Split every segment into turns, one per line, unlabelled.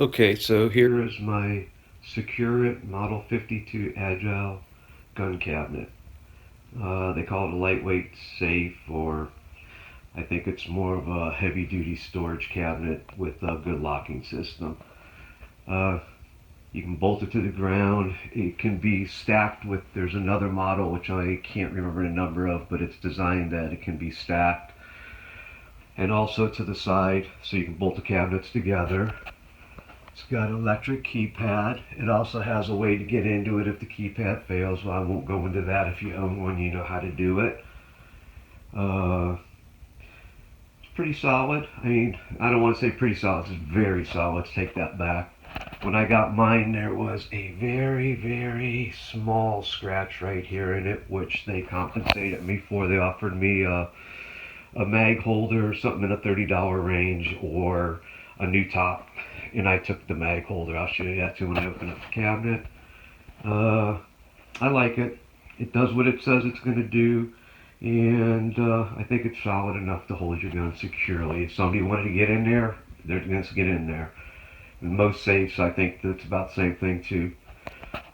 Okay, so here is my Securelt Model 52 Agile gun cabinet. They call it a lightweight safe, or I think it's more of a heavy duty storage cabinet with a good locking system. Uh, you can bolt it to the ground. It can be stacked with, there's another model which I can't remember the number of, but it's designed that it can be stacked. And also to the side, so you can bolt the cabinets together. It's got an electric keypad. It also has a way to get into it if the keypad fails. Well, I won't go into that. If you own one, you know how to do it. It's pretty solid. I mean, I don't want to say pretty solid. It's very solid. Let's take that back. When I got mine, there was a very, very small scratch right here in it, which they compensated me for. They offered me a mag holder, something in the $30 range, or a new top, and I took the mag holder. I'll show you that too when I open up the cabinet. I like it. It does what it says it's going to do, and I think it's solid enough to hold your gun securely. If somebody wanted to get in there, they're going to get in there. In most safes, I think that's about the same thing too.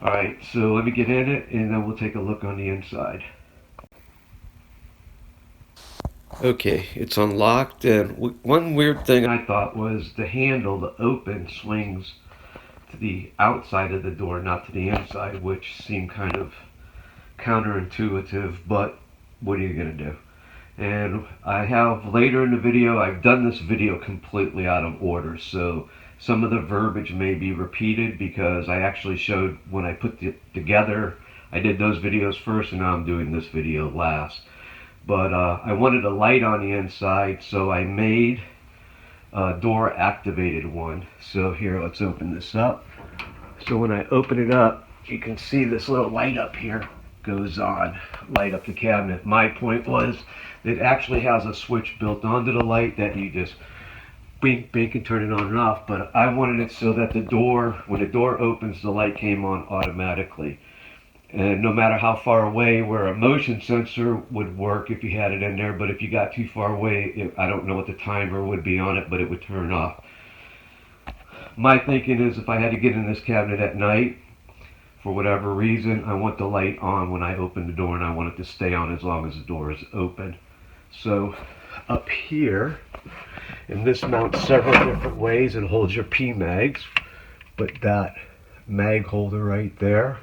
Alright, so let me get in it, and then we'll take a look on the inside. Okay, it's unlocked, and one weird thing I thought was the handle, the open, swings to the outside of the door, not to the inside, which seemed kind of counterintuitive, but what are you going to do? And I have later in the video, I've done this video completely out of order, so some of the verbiage may be repeated because I actually showed when I put it together. I did those videos first, and now I'm doing this video last. But I wanted a light on the inside, so I made a door activated one. So here, let's open this up. So when I open it up, you can see this little light up here goes on, light up the cabinet. My point was it actually has a switch built onto the light that you just blink, blink, and turn it on and off. But I wanted it so that the door, when the door opens, the light came on automatically. And no matter how far away, where a motion sensor would work if you had it in there, but if you got too far away, I don't know what the timer would be on it, but it would turn off. My thinking is if I had to get in this cabinet at night, for whatever reason, I want the light on when I open the door, and I want it to stay on as long as the door is open. So up here, and this mounts several different ways and holds your P-mags, but that mag holder right there,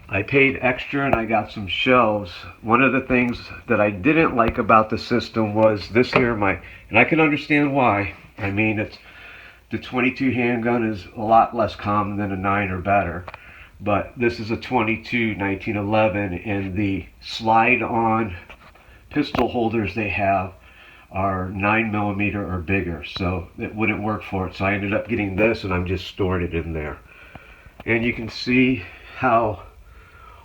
I paid extra and I got some shelves. One of the things that I didn't like about the system was this here, and I can understand why. I mean, it's the 22 handgun is a lot less common than a 9 or better, but this is a 22 1911, and the slide-on pistol holders they have are 9mm or bigger, so it wouldn't work for it. So I ended up getting this, and I'm just storing it in there. And you can see how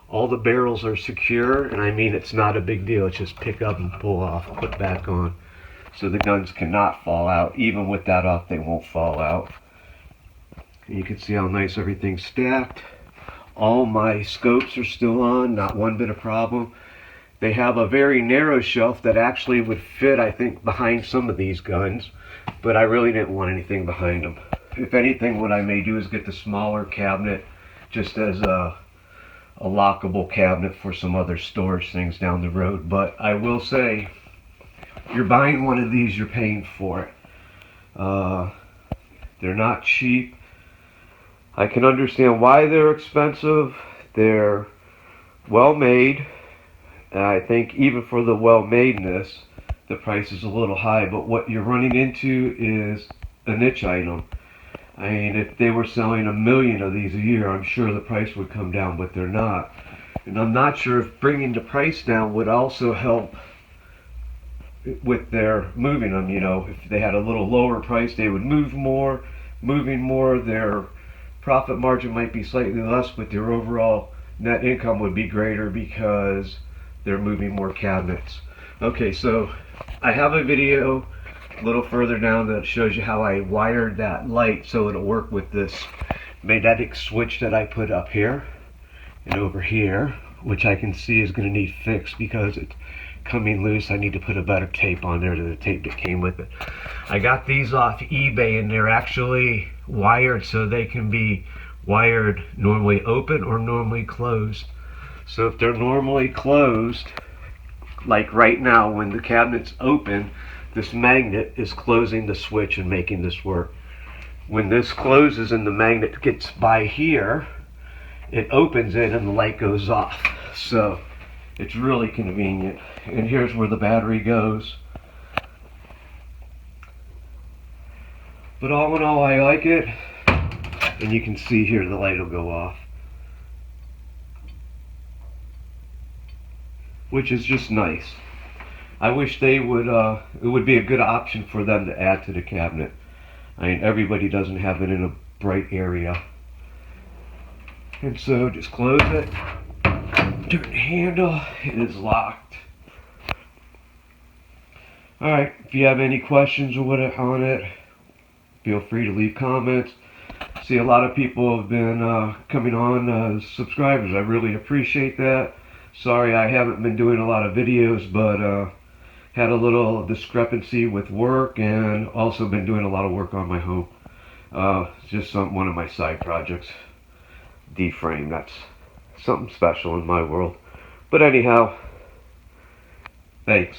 all the barrels are secure, and I mean, it's not a big deal. It's just pick up and pull off, put back on. So the guns cannot fall out. Even with that off, they won't fall out. And you can see how nice everything's stacked. All my scopes are still on, not one bit of problem. They have a very narrow shelf that actually would fit, I think, behind some of these guns, but I really didn't want anything behind them. If anything, what I may do is get the smaller cabinet just as a lockable cabinet for some other storage things down the road. But I will say, you're buying one of these, you're paying for it. They're not cheap. I can understand why they're expensive. They're well made. I think even for the well-madness, the price is a little high, but what you're running into is a niche item. I mean, if they were selling 1 million of these a year, I'm sure the price would come down, but they're not. And I'm not sure if bringing the price down would also help with their moving them. You know, if they had a little lower price, they would move more. Moving more, their profit margin might be slightly less, but their overall net income would be greater because they're moving more cabinets. Okay, so I have a video a little further down that shows you how I wired that light so it'll work with this magnetic switch that I put up here and over here, which I can see is going to need fixed because it's coming loose. I need to put a better tape on there than the tape that came with it. I got these off eBay, and they're actually wired so they can be wired normally open or normally closed. So if they're normally closed, like right now when the cabinet's open, this magnet is closing the switch and making this work. When this closes and the magnet gets by here, it opens it and the light goes off. So it's really convenient. And here's where the battery goes. But all in all, I like it. And you can see here the light will go off, which is just nice. I wish they would, it would be a good option for them to add to the cabinet. I mean, everybody doesn't have it in a bright area. And so just close it, turn the handle, it is locked. Alright, if you have any questions or what on it, feel free to leave comments. See, a lot of people have been coming on as subscribers. I really appreciate that. Sorry I haven't been doing a lot of videos, but had a little discrepancy with work, and also been doing a lot of work on my home. Just one of my side projects. D-frame, that's something special in my world. But anyhow, thanks.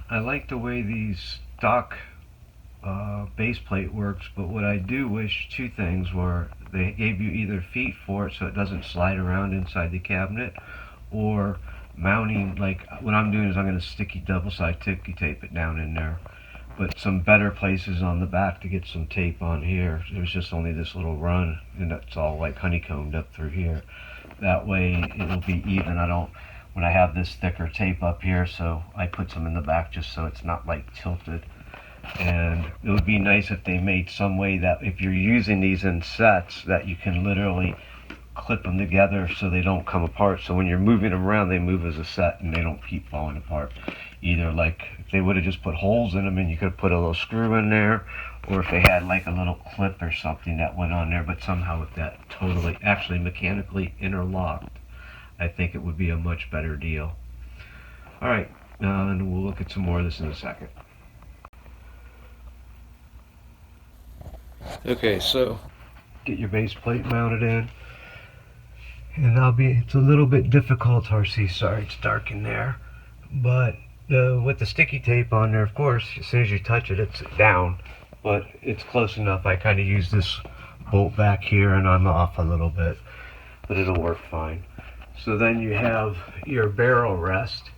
I like the way these stock base plate works, but what I do wish, two things were, they gave you either feet for it so it doesn't slide around inside the cabinet, or mounting, like what I'm doing is I'm going to double-side sticky tape it down in there. But some better places on the back to get some tape on here. There's just only this little run, and that's all like honeycombed up through here. That way it'll be even. When I have this thicker tape up here, so I put some in the back just so it's not like tilted. And it would be nice if they made some way that if you're using these in sets, that you can literally clip them together so they don't come apart. So when you're moving them around, they move as a set and they don't keep falling apart. Either like if they would have just put holes in them and you could put a little screw in there, or if they had like a little clip or something that went on there, but somehow with that totally, actually mechanically interlocked, I think it would be a much better deal. Alright, and we'll look at some more of this in a second. Okay, so get your base plate mounted in, and it's a little bit difficult, RC, sorry it's dark in there, but with the sticky tape on there, of course, as soon as you touch it, it's down, but it's close enough. I kind of use this bolt back here and I'm off a little bit, but it'll work fine. So then you have your barrel rest,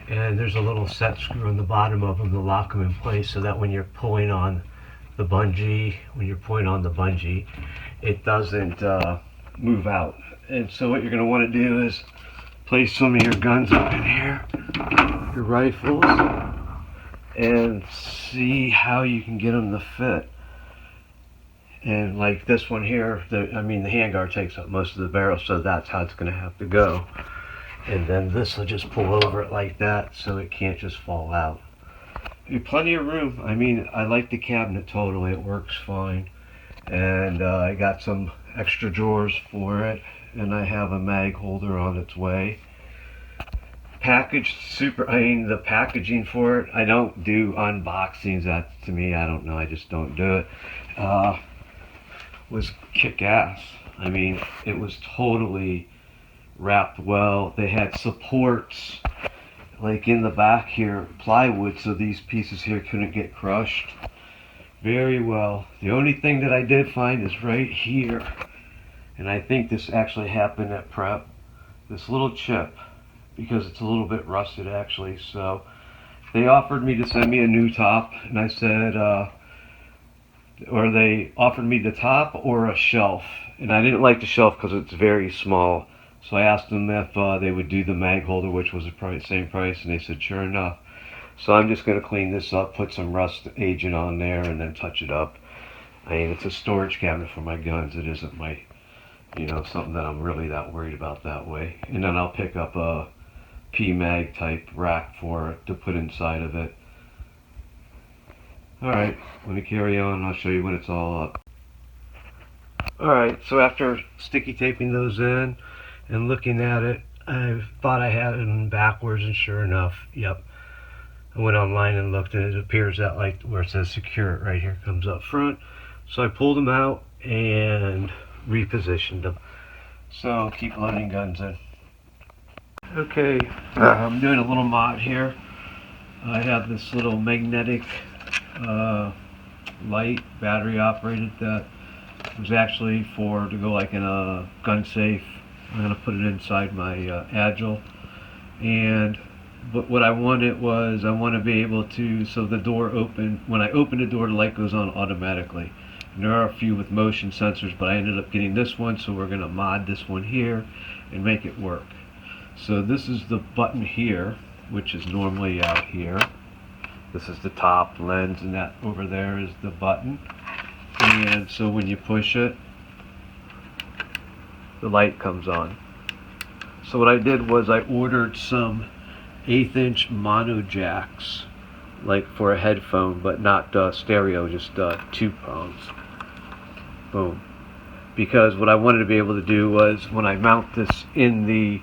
and there's a little set screw on the bottom of them to lock them in place so that when you're pulling on the bungee, it doesn't move out. And so what you're going to want to do is place some of your guns up in here, your rifles, and see how you can get them to fit. And like this one here, the handguard takes up most of the barrel, so that's how it's going to have to go. And then this will just pull over it like that so it can't just fall out. Plenty of room. I mean, I like the cabinet totally, it works fine. And I got some extra drawers for it, and I have a mag holder on its way. Packaged super, the packaging for it, I don't do unboxings. That to me, I don't know, I just don't do it. Was kick-ass. I mean, it was totally wrapped well. They had supports like in the back here, plywood, so these pieces here couldn't get crushed. Very well. The only thing that I did find is right here, and I think this actually happened at prep, this little chip, because it's a little bit rusted actually. So they offered me to send me a new top, and I said, or they offered me the top or a shelf, and I didn't like the shelf because it's very small. So I asked them if they would do the mag holder, which was the same price, and they said sure enough. So I'm just going to clean this up, put some rust agent on there, and then touch it up. I mean, it's a storage cabinet for my guns. It isn't my, something that I'm really that worried about that way. And then I'll pick up a P-mag type rack for it to put inside of it. Alright, let me carry on. I'll show you when it's all up. Alright, so after sticky taping those in and looking at it, I thought I had them backwards, and sure enough, yep. I went online and looked, and it appears that, like, where it says Securelt right here comes up front. So I pulled them out and repositioned them. So keep loading guns in. Okay, I'm doing a little mod here. I have this little magnetic light, battery operated, that was actually to go like in a gun safe. I'm going to put it inside my Agile. And but what I wanted was, I want to be able to, so the door when I open the door, the light goes on automatically. And there are a few with motion sensors, but I ended up getting this one, so we're going to mod this one here and make it work. So this is the button here, which is normally out here. This is the top lens, and that over there is the button. And so when you push it, the light comes on. So what I did was I ordered some 1/8" mono jacks, like for a headphone, but not stereo, just 2 prongs. Boom. Because what I wanted to be able to do was, when I mount this in the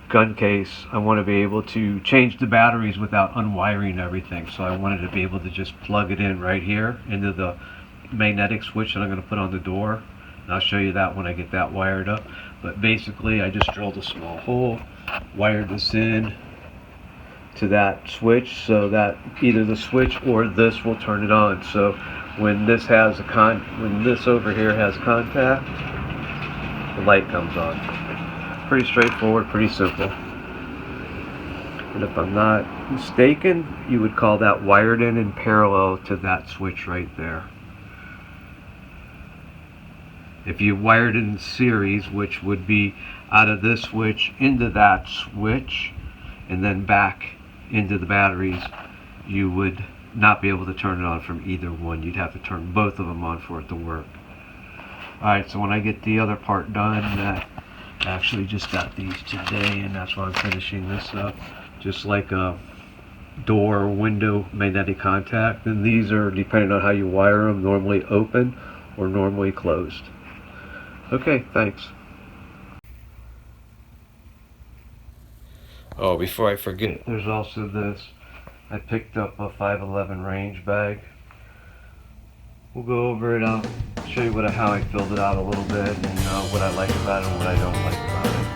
gun case, I want to be able to change the batteries without unwiring everything. So I wanted to be able to just plug it in right here into the magnetic switch that I'm going to put on the door. And I'll show you that when I get that wired up. But basically, I just drilled a small hole, wired this in to that switch, so that either the switch or this will turn it on. So when this over here has contact, the light comes on. Pretty straightforward, pretty simple. And if I'm not mistaken, you would call that wired in parallel to that switch right there. If you wired in series, which would be out of this switch into that switch and then back into the batteries, you would not be able to turn it on from either one. You'd have to turn both of them on for it to work. Alright, so when I get the other part done, I actually just got these today, and that's why I'm finishing this up. Just like a door or window magnetic contact, and these are, depending on how you wire them, normally open or normally closed. Okay, thanks. Oh, before I forget, there's also this. I picked up a 511 range bag. We'll go over it. I'll show you how I filled it out a little bit, and what I like about it and what I don't like about it.